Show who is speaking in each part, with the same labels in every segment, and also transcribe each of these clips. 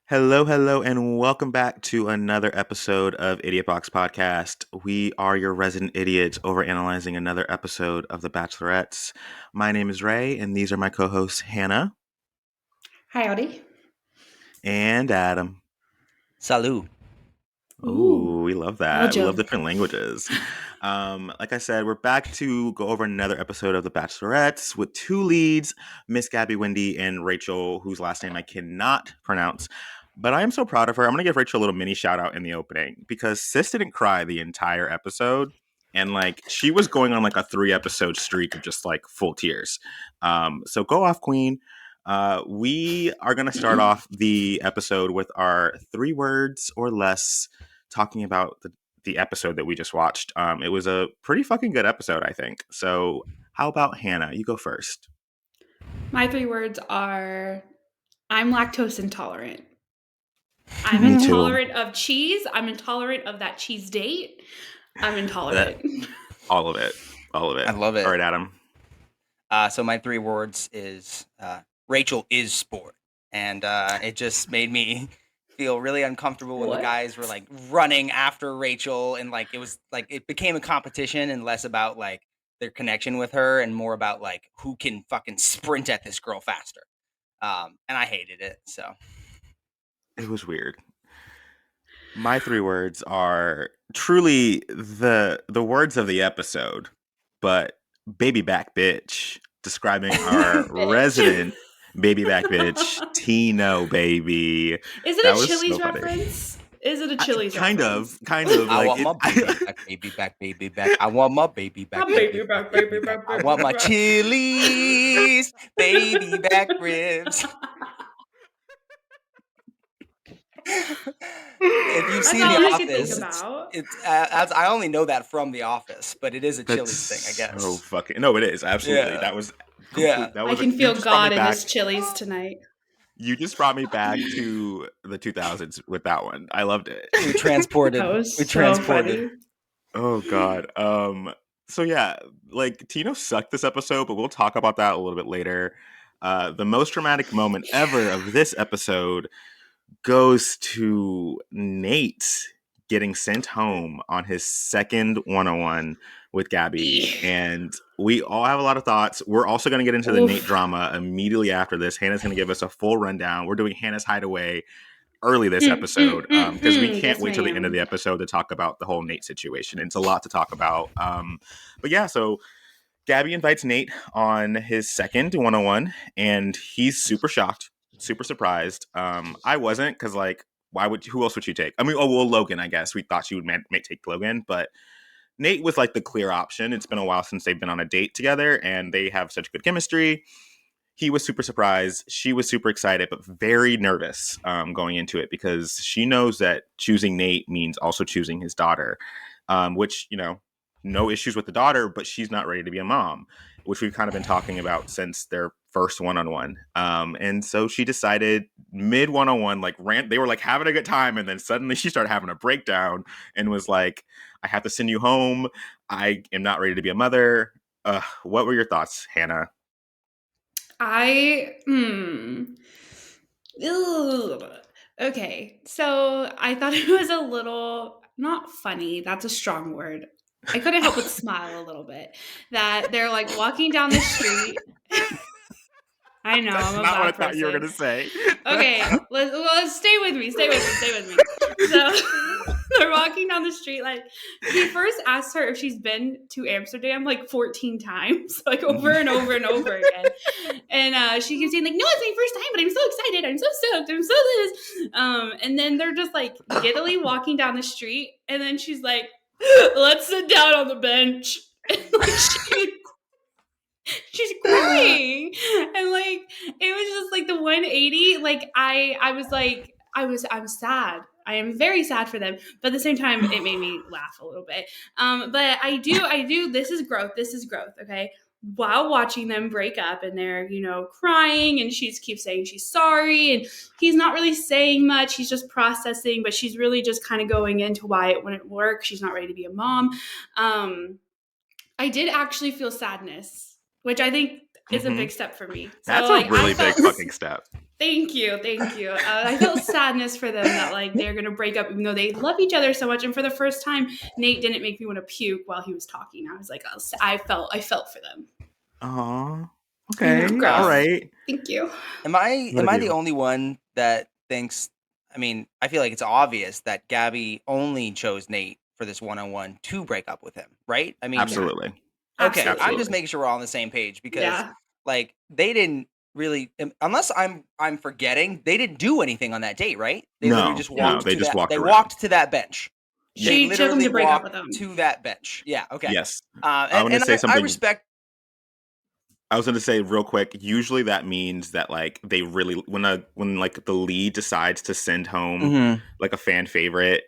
Speaker 1: Hello, hello, and welcome back to another episode of Idiot Box Podcast. We are your resident idiots over analyzing another episode of The Bachelorettes. My name is Ray, and these are my co-hosts Hannah
Speaker 2: Hi, Audie.
Speaker 1: and Adam.
Speaker 3: Salut.
Speaker 1: Ooh, we love that. We love
Speaker 2: Belgium.
Speaker 1: different languages. Like I said, we're back to go over another episode of The Bachelorettes with two leads, Miss Gabby Wendy and Rachel, whose last name I cannot pronounce. But I am so proud of her. I'm going to give Rachel a little mini shout out in the opening because Sis didn't cry the entire episode. And like she was going on like a 3-episode streak of just like full tears. So go off, Queen. We are going to start off the episode with our 3 words or less talking about the episode that we just watched. It was a pretty fucking good episode, I think. So how about Hannah? You go first.
Speaker 2: My 3 words are I'm lactose intolerant. I'm
Speaker 1: Me too.
Speaker 2: intolerant of cheese. I'm intolerant of that cheese date. I'm intolerant.
Speaker 1: All of it. All of it.
Speaker 3: I love it.
Speaker 1: All right, Adam.
Speaker 3: So my 3 words is Rachel is sport. And it just made me feel really uncomfortable when the guys were like running after Rachel, and like it was like it became a competition and less about like their connection with her and more about like who can fucking sprint at this girl faster. And I hated it. So
Speaker 1: it was weird. My 3 words are truly the words of the episode, but baby back bitch, describing our resident baby back bitch, Tino baby.
Speaker 2: Is it a Chili's reference? Is it a Chili's reference?
Speaker 1: Kind of.
Speaker 3: I
Speaker 1: like
Speaker 3: want my baby back. I want my baby back.
Speaker 2: Baby back.
Speaker 3: I want my Chili's baby back ribs. If you've seen The Office, I only know that from The Office, but it is a Chili's thing, I guess.
Speaker 1: Oh fucking no, it is absolutely.
Speaker 3: Yeah.
Speaker 1: That was
Speaker 2: I can feel God in this Chili's tonight.
Speaker 1: You just brought me back to the 2000s with that one. I loved it.
Speaker 3: We transported.
Speaker 2: Funny.
Speaker 1: Oh god. So yeah, like Tino sucked this episode, but we'll talk about that a little bit later. The most dramatic moment ever of this episode goes to Nate getting sent home on his second one-on-one with Gabby. And we all have a lot of thoughts. We're also going to get into the Nate drama immediately after this. Hannah's going to give us a full rundown. We're doing Hannah's Hideaway early this episode because we can't wait till the end of the episode to talk about the whole Nate situation. It's a lot to talk about. But yeah, so Gabby invites Nate on his second one-on-one, and he's super shocked. Super surprised. I wasn't, because like, who else would you take? I mean, Logan, I guess. We thought she would may take Logan, but Nate was like the clear option. It's been a while since they've been on a date together, and they have such good chemistry. He was super surprised. She was super excited, but very nervous going into it, because she knows that choosing Nate means also choosing his daughter, which, you know, no issues with the daughter, but she's not ready to be a mom, which we've kind of been talking about since their first one-on-one. And so she decided mid one-on-one, like they were like having a good time. And then suddenly she started having a breakdown and was like, I have to send you home. I am not ready to be a mother. What were your thoughts, Hannah?
Speaker 2: Okay. So I thought it was a little, not funny. That's a strong word. I couldn't help but smile a little bit that they're like walking down the street. I know.
Speaker 1: That's
Speaker 2: I'm a
Speaker 1: not
Speaker 2: bad
Speaker 1: what I
Speaker 2: person.
Speaker 1: thought you were going to say.
Speaker 2: Okay. Let's stay with me. Stay with me. So they're walking down the street. Like, he first asked her if she's been to Amsterdam like 14 times, like over and over and over again. And she keeps saying like, no, it's my first time, but I'm so excited. I'm so stoked. I'm so this. And then they're just like giddily walking down the street. And then she's like, let's sit down on the bench. And like she's crying. And like, it was just like the 180. Like I was like, I'm sad. I am very sad for them, but at the same time, it made me laugh a little bit. But I do. This is growth. Okay. While watching them break up, and they're, you know, crying, and she keeps saying she's sorry, and he's not really saying much. He's just processing, but she's really just kind of going into why it wouldn't work. She's not ready to be a mom. I did actually feel sadness, which I think is a big step for me.
Speaker 1: That's a really big fucking step.
Speaker 2: Thank you, thank you. I felt sadness for them that like they're gonna break up, even though they love each other so much. And for the first time, Nate didn't make me want to puke while he was talking. I was like, I felt for them.
Speaker 1: Aw.
Speaker 2: I know,
Speaker 1: Okay. All
Speaker 2: gross.
Speaker 1: right.
Speaker 2: Thank you.
Speaker 1: What
Speaker 3: Am
Speaker 1: have
Speaker 3: I the
Speaker 1: you?
Speaker 3: only one that thinks? I mean, I feel like it's obvious that Gabby only chose Nate for this one-on-one to break up with him, right? I mean,
Speaker 2: Yeah,
Speaker 1: Absolutely.
Speaker 3: okay, I'm
Speaker 2: absolutely.
Speaker 3: just
Speaker 1: Absolutely.
Speaker 3: making sure we're all on the same page because
Speaker 2: Yeah,
Speaker 3: like they didn't really unless I'm forgetting, they didn't do anything on that date, right? They literally
Speaker 1: No,
Speaker 3: just
Speaker 1: no,
Speaker 3: walked
Speaker 1: they
Speaker 3: to
Speaker 1: just
Speaker 3: that
Speaker 1: walked
Speaker 3: they
Speaker 1: around.
Speaker 3: walked to that bench. They
Speaker 1: Yes.
Speaker 2: she took him
Speaker 3: literally
Speaker 2: to break up
Speaker 3: walked
Speaker 2: with him.
Speaker 3: to that bench. Yeah, okay.
Speaker 1: Yes. I
Speaker 3: And
Speaker 1: want to say
Speaker 3: I
Speaker 1: something.
Speaker 3: respect.
Speaker 1: I was going to say real quick. Usually that means that like they really when like the lead decides to send home
Speaker 3: Mhm.
Speaker 1: like a fan favorite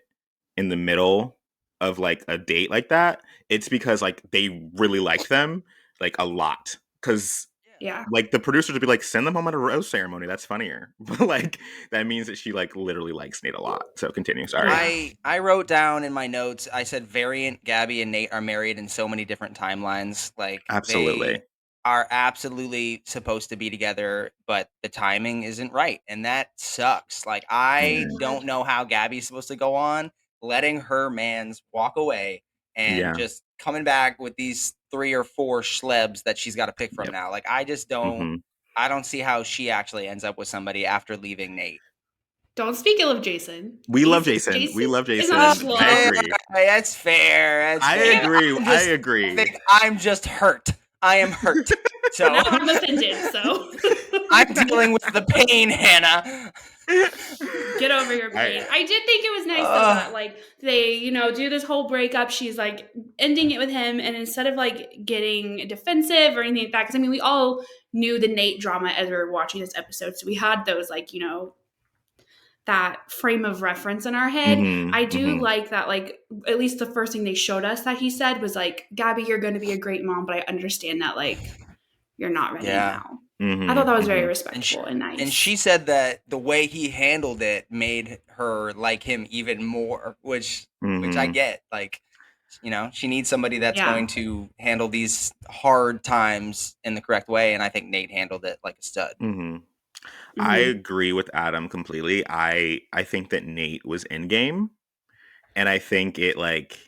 Speaker 1: in the middle of like a date like that, it's because like they really like them like a lot. Because
Speaker 2: Yeah.
Speaker 1: like the producers would be like, send them home at a rose ceremony. That's funnier. But like that means that she like literally likes Nate a lot. So continue.
Speaker 2: Oh
Speaker 1: Sorry.
Speaker 2: yeah.
Speaker 3: I wrote down in my notes. I said Variant, Gabby, and Nate are married in so many different timelines. Like they
Speaker 1: Absolutely.
Speaker 3: are absolutely supposed to be together, but the timing isn't right, and that sucks. Like
Speaker 2: Oh my
Speaker 3: I
Speaker 1: Yeah.
Speaker 3: don't
Speaker 2: god.
Speaker 3: know how Gabby's supposed to go on letting her man's walk away and
Speaker 1: Yeah.
Speaker 3: just coming back with these 3 or 4 schlebs that she's got to pick from
Speaker 1: Yep.
Speaker 3: now. Like I just don't.
Speaker 1: Hmm.
Speaker 3: I don't see how she actually ends up with somebody after leaving Nate.
Speaker 2: Don't speak ill of Jason.
Speaker 1: We love Jason. We
Speaker 2: Jason
Speaker 1: love
Speaker 2: is not a
Speaker 1: Jason. I
Speaker 3: Okay,
Speaker 2: schlub.
Speaker 1: agree.
Speaker 3: that's fair. That's
Speaker 1: I
Speaker 3: fair.
Speaker 1: agree.
Speaker 3: I'm
Speaker 1: I
Speaker 3: just, I
Speaker 1: agree.
Speaker 3: think I'm just hurt. I am hurt.
Speaker 2: Well,
Speaker 3: So
Speaker 2: now I'm offended. So
Speaker 3: I'm dealing with the pain, Hannah.
Speaker 2: get over your
Speaker 1: I
Speaker 2: pain. I did think it was nice though that like they, do this whole breakup. She's like ending it with him, and instead of like getting defensive or anything like that, because I mean, we all knew the Nate drama as we were watching this episode, so we had those like that frame of reference in our head.
Speaker 1: hmm
Speaker 2: I do
Speaker 1: hmm
Speaker 2: like that, like, at least the first thing they showed us that he said was like, Gabby, you're going to be a great mom, but I understand that, like, you're not ready
Speaker 3: Yeah.
Speaker 2: now. I
Speaker 1: hmm
Speaker 2: thought that was very
Speaker 1: hmm
Speaker 2: respectful and
Speaker 3: And
Speaker 2: nice.
Speaker 3: she said that the way he handled it made her like him even more, which I
Speaker 1: hmm
Speaker 3: get. Like, she needs somebody that's
Speaker 2: Yeah.
Speaker 3: going to handle these hard times in the correct way, and I think Nate handled it like a stud.
Speaker 1: hmm I
Speaker 2: Hmm.
Speaker 1: agree with Adam completely. I think that Nate was in game, and I think it like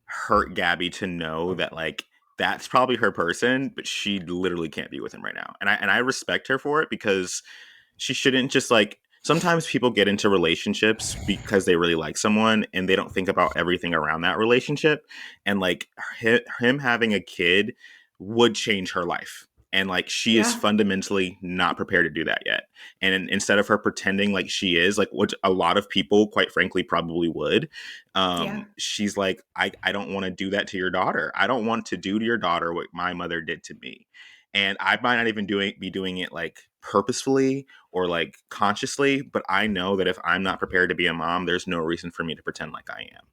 Speaker 1: hurt Gabby to know that like that's probably her person, but she literally can't be with him right now. And I respect her for it because she shouldn't just like sometimes people get into relationships because they really like someone and they don't think about everything around that relationship, and like him having a kid would change her life, and like she is
Speaker 2: Yeah.
Speaker 1: fundamentally not prepared to do that yet. And instead of her pretending like she is, like what a lot of people quite frankly probably would,
Speaker 2: Yeah.
Speaker 1: she's like, I don't want to do that to your daughter. I don't want to do to your daughter what my mother did to me. And I might not even be doing it like purposefully or like consciously, but I know that if I'm not prepared to be a mom, there's no reason for me to pretend like I am.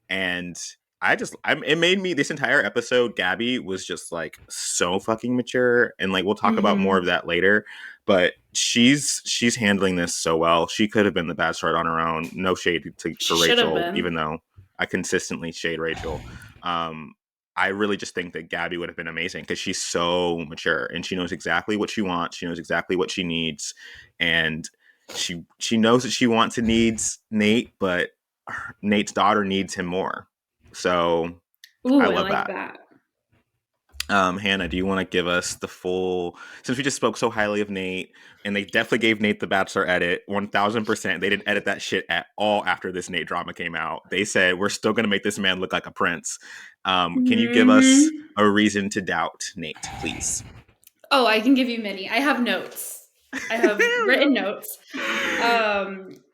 Speaker 1: And it made me, this entire episode, Gabby was just like so fucking mature. And like, we'll talk about more
Speaker 2: Hmm.
Speaker 1: of that later, but she's handling this so well. She could have been the bachelorette on her own. No shade
Speaker 2: She
Speaker 1: for
Speaker 2: should have
Speaker 1: Rachel,
Speaker 2: been.
Speaker 1: even though I consistently shade Rachel. Um, I really just think that Gabby would have been amazing because she's so mature and she knows exactly what she wants. She knows exactly what she needs, and she knows that she wants and needs Nate, but Nate's daughter needs him more. So I
Speaker 2: Ooh, I
Speaker 1: love
Speaker 2: like
Speaker 1: that.
Speaker 2: that.
Speaker 1: Hannah, do you want to give us the full? Since we just spoke so highly of Nate, and they definitely gave Nate the Bachelor edit, 1000%. They didn't edit that shit at all after this Nate drama came out. They said we're still going to make this man look like a prince. Can you give us
Speaker 2: Hmm.
Speaker 1: a reason to doubt Nate, please?
Speaker 2: Oh, I can give you many. I have notes. I have written notes.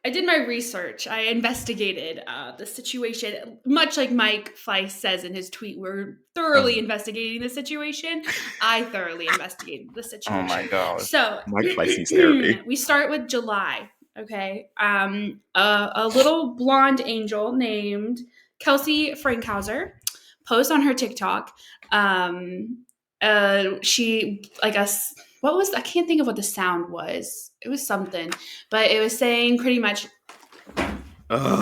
Speaker 2: I did my research. I investigated the situation. Much like Mike Fleiss says in his tweet, we're thoroughly investigating the situation. I thoroughly investigated the
Speaker 3: Oh my
Speaker 2: situation.
Speaker 3: god.
Speaker 2: So
Speaker 1: Mike Fleiss needs therapy.
Speaker 2: we start with July. Okay. A little blonde angel named Kelsey Frankhauser posts on her TikTok. She like us. What was I can't think of what the sound was. It was something, but it was saying pretty much
Speaker 1: Ugh.